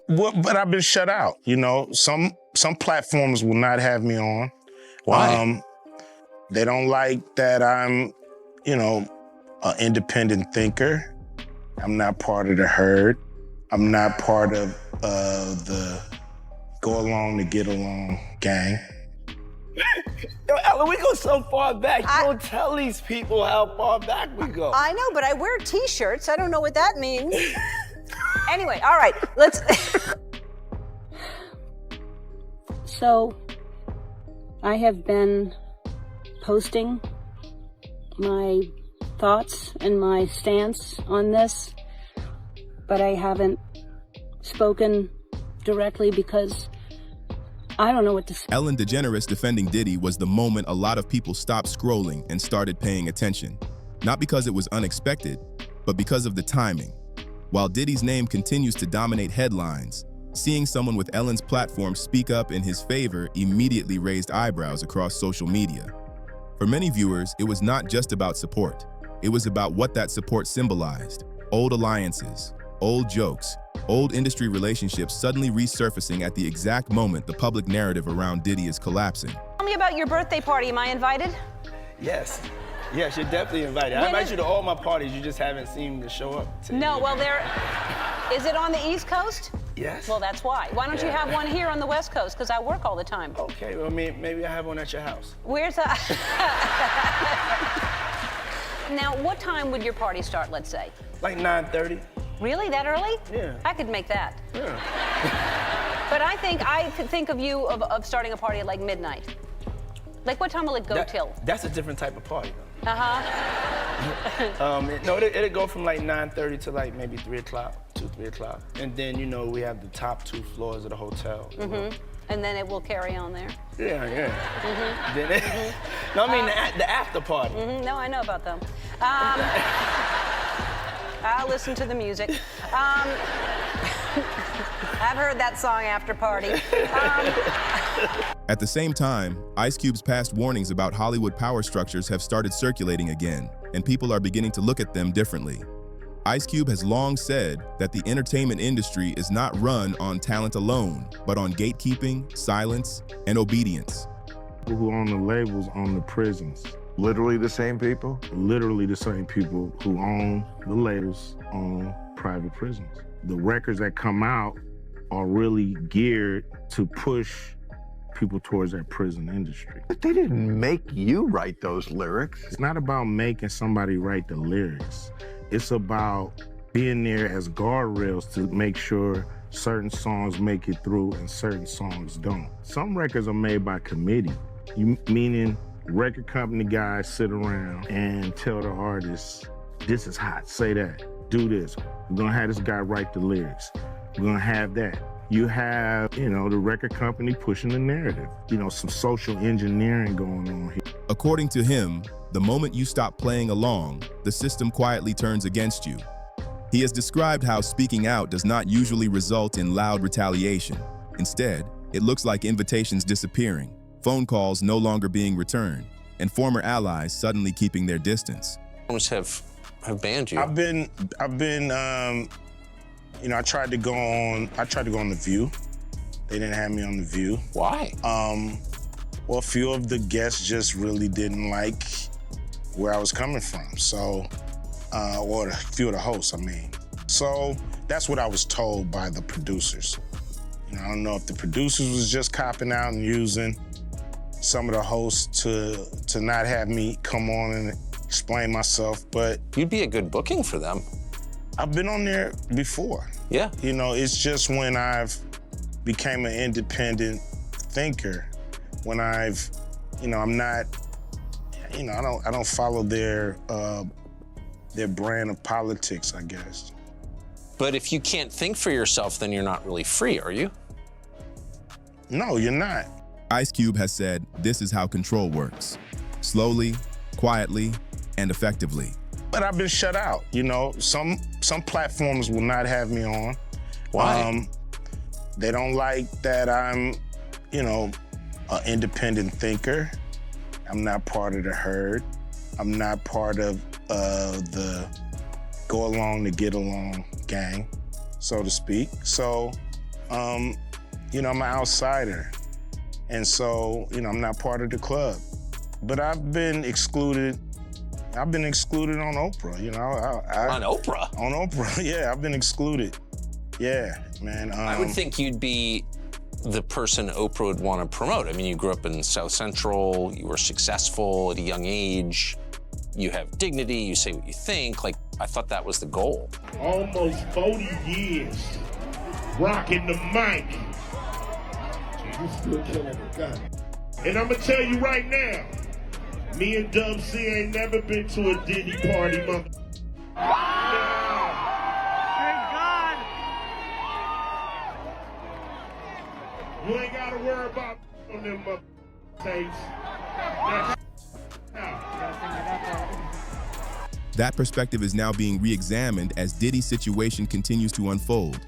Well, but I've been shut out. You know, some platforms will not have me on. Why? They don't like that I'm, you know, an independent thinker. I'm not part of the herd. I'm not part of the go along to get along gang. Yo, Ellen, we go so far back. You don't tell these people how far back we go. I know, but I wear t-shirts. I don't know what that means. Anyway, all right, let's... So, I have been posting my thoughts and my stance on this, but I haven't spoken directly because I don't know what to say. Ellen Degeneres defending Diddy was the moment a lot of people stopped scrolling and started paying attention. Not because it was unexpected, but because of the timing. While Diddy's name continues to dominate headlines, seeing someone with Ellen's platform speak up in his favor immediately raised eyebrows across social media. For many viewers, it was not just about support. It was about what that support symbolized. Old alliances, old jokes, old industry relationships suddenly resurfacing at the exact moment the public narrative around Diddy is collapsing. Tell me about your birthday party. Am I invited? Yes. Yes, you're definitely invited. I invite you to all my parties. You just haven't seen me show up. No, well, is it on the East Coast? Yes. Well, that's why. Why don't you have one here on the West Coast? Because I work all the time. Okay, well, maybe I have one at your house. Where's that? Now, what time would your party start, let's say? Like 9:30. Really? That early? Yeah. I could make that. Yeah. But I could think of you of starting a party at like midnight. Like, what time will it go till? That's a different type of party, though. Uh-huh. No, it'll go from like 9:30 to like maybe 3 o'clock, 3 o'clock. And then, you know, we have the top 2 floors of the hotel. Mm-hmm. And then it will carry on there. Yeah, yeah. Mm-hmm. Then No, I mean the after party. Mm-hmm. No, I know about them. I'll listen to the music. I've heard that song, After Party. At the same time, Ice Cube's past warnings about Hollywood power structures have started circulating again, and people are beginning to look at them differently. Ice Cube has long said that the entertainment industry is not run on talent alone, but on gatekeeping, silence, and obedience. People who own the labels own the prisons. Literally the same people? Literally the same people who own the labels own private prisons. The records that come out are really geared to push people towards that prison industry. But they didn't make you write those lyrics. It's not about making somebody write the lyrics. It's about being there as guardrails to make sure certain songs make it through and certain songs don't. Some records are made by committee, meaning record company guys sit around and tell the artists, this is hot, say that, do this. We're gonna have this guy write the lyrics. We're gonna have that. You have, you know, the record company pushing the narrative. You know, some social engineering going on here. According to him, the moment you stop playing along, the system quietly turns against you. He has described how speaking out does not usually result in loud retaliation. Instead, it looks like invitations disappearing, phone calls no longer being returned, and former allies suddenly keeping their distance. Have banned you. I've been, you know, I tried to go on The View. They didn't have me on The View. Why? Well, a few of the guests just really didn't like where I was coming from. So, or a few of the hosts, I mean. So that's what I was told by the producers. You know, I don't know if the producers was just copping out and using some of the hosts to not have me come on and explain myself, but... You'd be a good booking for them. I've been on there before. Yeah. You know, it's just when I've became an independent thinker, when I've, you know, I'm not, you know, I don't follow their brand of politics, I guess. But if you can't think for yourself, then you're not really free, are you? No, you're not. Ice Cube has said this is how control works. Slowly, quietly, and effectively. But I've been shut out, you know. Some platforms will not have me on. Why? They don't like that I'm, you know, an independent thinker. I'm not part of the herd. I'm not part of the go along to get along gang, so to speak. So You know, I'm an outsider. And so, you know, I'm not part of the club. But I've been excluded. I've been excluded on Oprah, you know. On Oprah? On Oprah, yeah, I've been excluded. Yeah, man. I would think you'd be the person Oprah would want to promote. I mean, you grew up in South Central, you were successful at a young age, you have dignity, you say what you think. Like, I thought that was the goal. Almost 40 years rocking the mic. And I'm gonna tell you right now, me and Dub C ain't never been to a Diddy party, mother. Thank God. You ain't gotta worry about on them mother tapes. That perspective is now being re-examined as Diddy's situation continues to unfold.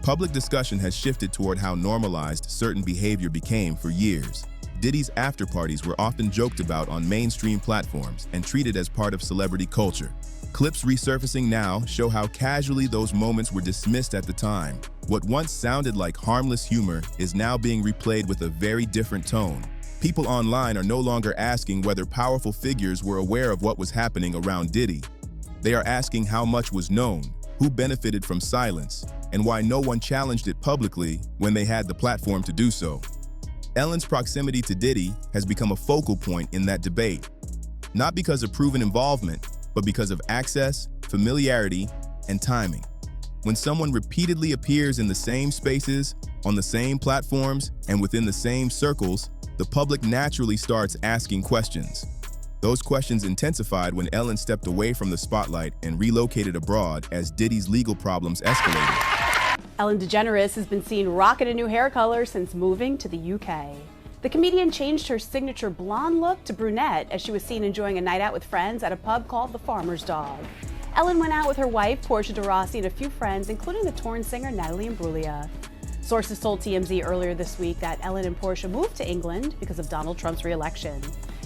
Public discussion has shifted toward how normalized certain behavior became for years. Diddy's after-parties were often joked about on mainstream platforms and treated as part of celebrity culture. Clips resurfacing now show how casually those moments were dismissed at the time. What once sounded like harmless humor is now being replayed with a very different tone. People online are no longer asking whether powerful figures were aware of what was happening around Diddy. They are asking how much was known, who benefited from silence, and why no one challenged it publicly when they had the platform to do so. Ellen's proximity to Diddy has become a focal point in that debate, not because of proven involvement, but because of access, familiarity, and timing. When someone repeatedly appears in the same spaces, on the same platforms, and within the same circles, the public naturally starts asking questions. Those questions intensified when Ellen stepped away from the spotlight and relocated abroad as Diddy's legal problems escalated. Ellen Degeneres has been seen rocking a new hair color since moving to the UK. The comedian changed her signature blonde look to brunette as she was seen enjoying a night out with friends at a pub called The Farmer's Dog. Ellen went out with her wife, Portia de Rossi, and a few friends, including the Torn singer Natalie Imbruglia. Sources told TMZ earlier this week that Ellen and Portia moved to England because of Donald Trump's re-election.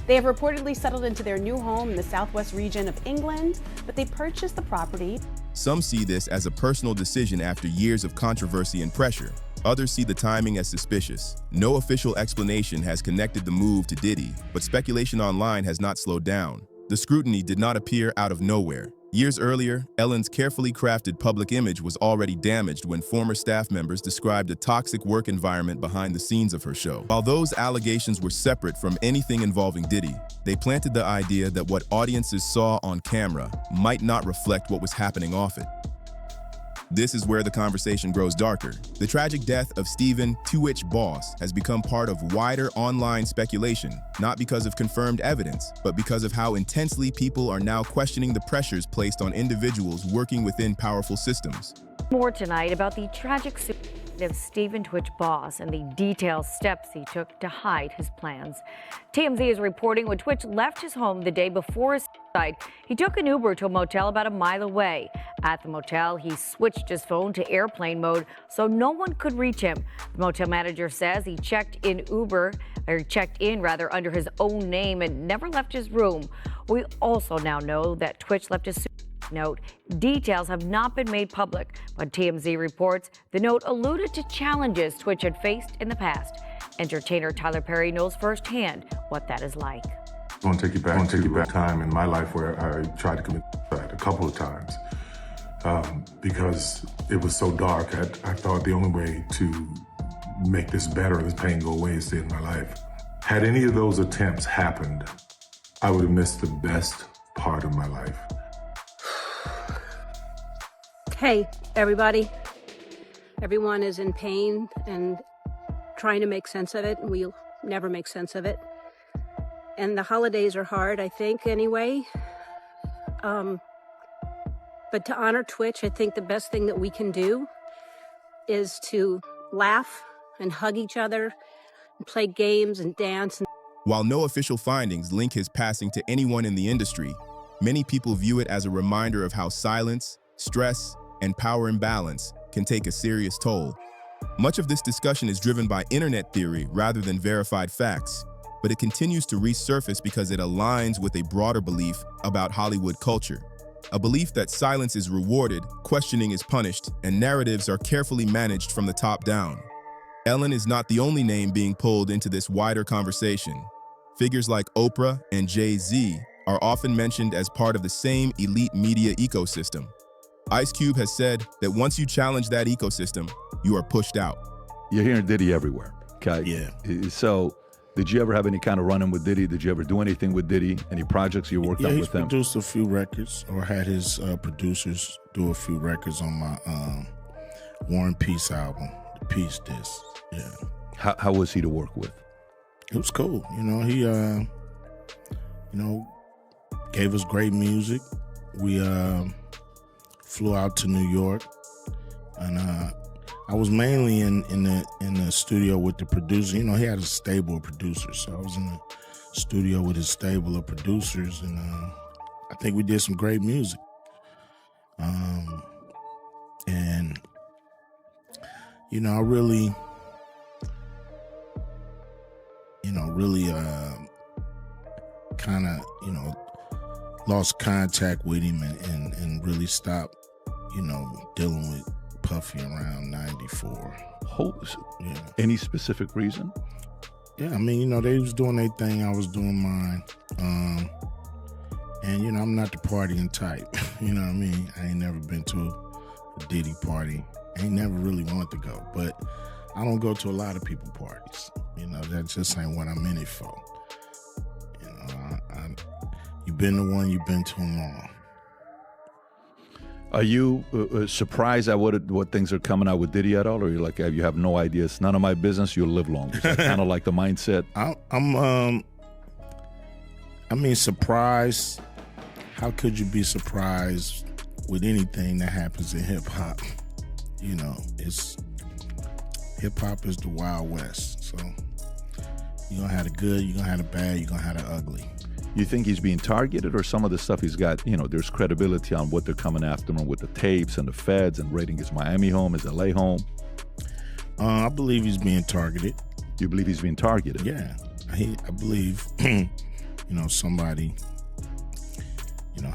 They have reportedly settled into their new home in the southwest region of England, but they purchased the property. Some see this as a personal decision after years of controversy and pressure. Others see the timing as suspicious. No official explanation has connected the move to Diddy, but speculation online has not slowed down. The scrutiny did not appear out of nowhere. Years earlier, Ellen's carefully crafted public image was already damaged when former staff members described a toxic work environment behind the scenes of her show. While those allegations were separate from anything involving Diddy, they planted the idea that what audiences saw on camera might not reflect what was happening off it. This is where the conversation grows darker. The tragic death of Stephen "Twitch" Boss has become part of wider online speculation, not because of confirmed evidence, but because of how intensely people are now questioning the pressures placed on individuals working within powerful systems. More tonight about the tragic suicide of Stephen "Twitch" Boss and the detailed steps he took to hide his plans. TMZ is reporting when Twitch left his home the day before his suicide, he took an Uber to a motel about a mile away. At the motel, he switched his phone to airplane mode so no one could reach him. The motel manager says he checked in under his own name and never left his room. We also now know that Twitch left his note. Details have not been made public, but TMZ reports the note alluded to challenges Twitch had faced in the past. Entertainer Tyler Perry knows firsthand what that is like. I want to take you back time in my life where I tried to commit suicide a couple of times because it was so dark. I thought the only way to make this better, this pain go away, is to end my life. Had any of those attempts happened, I would have missed the best part of my life. Hey, everybody. Everyone is in pain and trying to make sense of it, and we'll never make sense of it. And the holidays are hard, I think, anyway. But to honor Twitch, I think the best thing that we can do is to laugh and hug each other and play games and dance. While no official findings link his passing to anyone in the industry, many people view it as a reminder of how silence, stress, and power imbalance can take a serious toll. Much of this discussion is driven by internet theory rather than verified facts, but it continues to resurface because it aligns with a broader belief about Hollywood culture. a belief that silence is rewarded, questioning is punished, and narratives are carefully managed from the top down. Ellen is not the only name being pulled into this wider conversation. Figures like Oprah and Jay-Z are often mentioned as part of the same elite media ecosystem. Ice Cube has said that once you challenge that ecosystem, you are pushed out. You're hearing Diddy everywhere, okay? Yeah. So, did you ever have any kind of run-in with Diddy? Did you ever do anything with Diddy? Any projects you worked on with him? Yeah, he's produced a few records, or had his producers do a few records on my War and Peace album, the Peace Disc. Yeah. How was he to work with? It was cool. You know, he, gave us great music. We flew out to New York, and I was mainly in the studio with the producer. You know, he had a stable of producers, so I was in the studio with his stable of producers, and I think we did some great music. And I really kind of lost contact with him and really stopped dealing with Puffy around 94. Yeah. Any specific reason? Yeah, I mean, they was doing their thing, I was doing mine. And I'm not the partying type. You know what I mean? I ain't never been to a Diddy party. I ain't never really wanted to go, but I don't go to a lot of people parties. That just ain't what I'm in it for. You've been to one, you've been to them all. Are you surprised at what things are coming out with Diddy at all, or you have no idea? It's none of my business. You'll live long. Is that kind of like the mindset? I'm surprised. How could you be surprised with anything that happens in hip hop? It's hip hop is the Wild West. So you're gonna have the good, you're gonna have the bad, you're gonna have the ugly. You think he's being targeted, or some of the stuff he's got, there's credibility on what they're coming after him with the tapes and the feds and raiding his Miami home, his LA home? I believe he's being targeted. You believe he's being targeted? Yeah. I believe, somebody,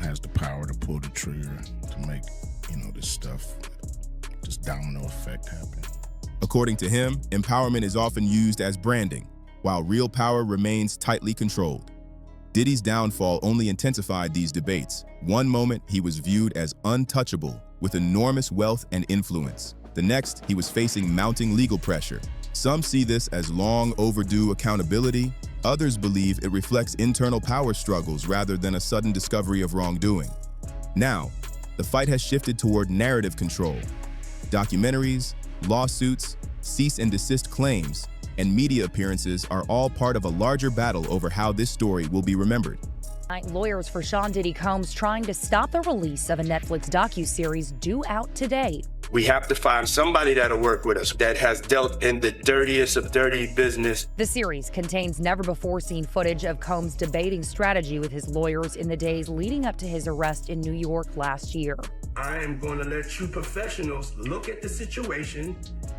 has the power to pull the trigger to make, this stuff, this domino effect happen. According to him, empowerment is often used as branding, while real power remains tightly controlled. Diddy's downfall only intensified these debates. One moment, he was viewed as untouchable, with enormous wealth and influence. The next, he was facing mounting legal pressure. Some see this as long overdue accountability. Others believe it reflects internal power struggles rather than a sudden discovery of wrongdoing. Now, the fight has shifted toward narrative control. Documentaries, lawsuits, cease and desist claims, and media appearances are all part of a larger battle over how this story will be remembered. Lawyers for Sean Diddy Combs trying to stop the release of a Netflix docuseries due out today. We have to find somebody that'll work with us that has dealt in the dirtiest of dirty business. The series contains never-before-seen footage of Combs debating strategy with his lawyers in the days leading up to his arrest in New York last year. I am going to let you professionals look at the situation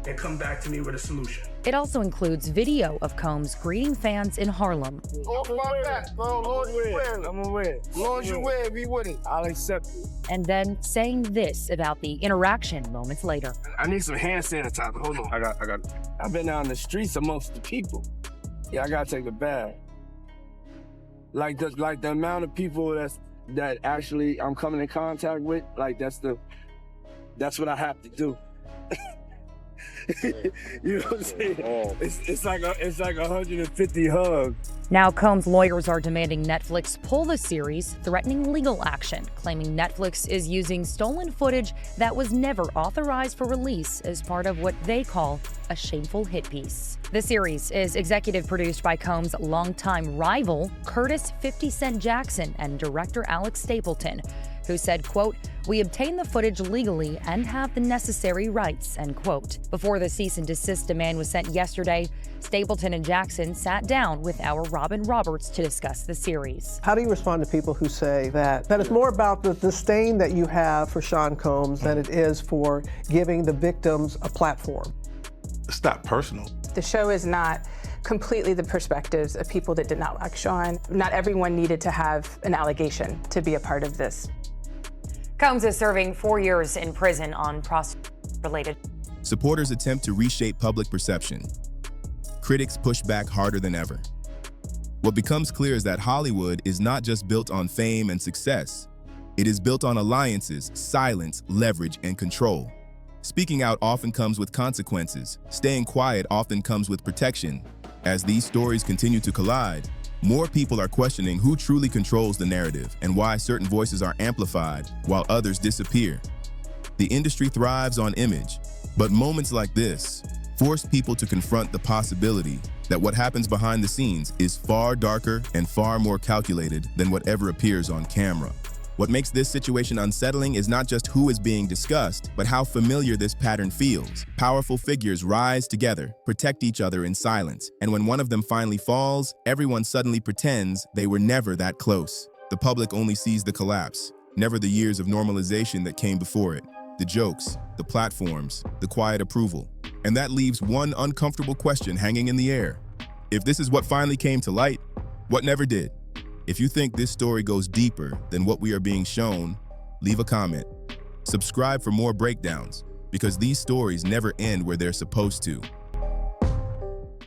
and come back to me with a solution. It also includes video of Combs greeting fans in Harlem. Off my back, bro. Lord, you win. I'm gonna win. Lord, you win. We win it. I'll accept it. And then saying this about the interaction moments later. I need some hand sanitizer. Hold on. I got it. I've been out in the streets amongst the people. Yeah, I gotta take a bath. Like the amount of people that actually I'm coming in contact with, that's what I have to do. You know what I'm saying? It's like 150 hugs. Now Combs' lawyers are demanding Netflix pull the series, threatening legal action, claiming Netflix is using stolen footage that was never authorized for release as part of what they call a shameful hit piece. The series is executive produced by Combs' longtime rival, Curtis 50 Cent Jackson, and director Alex Stapleton, who said, quote, "We obtained the footage legally and have the necessary rights," end quote. Before the cease and desist demand was sent yesterday, Stapleton and Jackson sat down with our Robin Roberts to discuss the series. How do you respond to people who say that it's more about the disdain that you have for Sean Combs than it is for giving the victims a platform? It's not personal. The show is not completely the perspectives of people that did not like Sean. Not everyone needed to have an allegation to be a part of this. Combs is serving 4 years in prison on prostitution-related. Supporters attempt to reshape public perception. Critics push back harder than ever. What becomes clear is that Hollywood is not just built on fame and success. It is built on alliances, silence, leverage, and control. Speaking out often comes with consequences. Staying quiet often comes with protection. As these stories continue to collide, more people are questioning who truly controls the narrative and why certain voices are amplified while others disappear. The industry thrives on image, but moments like this force people to confront the possibility that what happens behind the scenes is far darker and far more calculated than whatever appears on camera. What makes this situation unsettling is not just who is being discussed, but how familiar this pattern feels. Powerful figures rise together, protect each other in silence, and when one of them finally falls, everyone suddenly pretends they were never that close. The public only sees the collapse, never the years of normalization that came before it. The jokes, the platforms, the quiet approval. And that leaves one uncomfortable question hanging in the air. If this is what finally came to light, what never did? If you think this story goes deeper than what we are being shown, leave a comment. Subscribe for more breakdowns, because these stories never end where they're supposed to.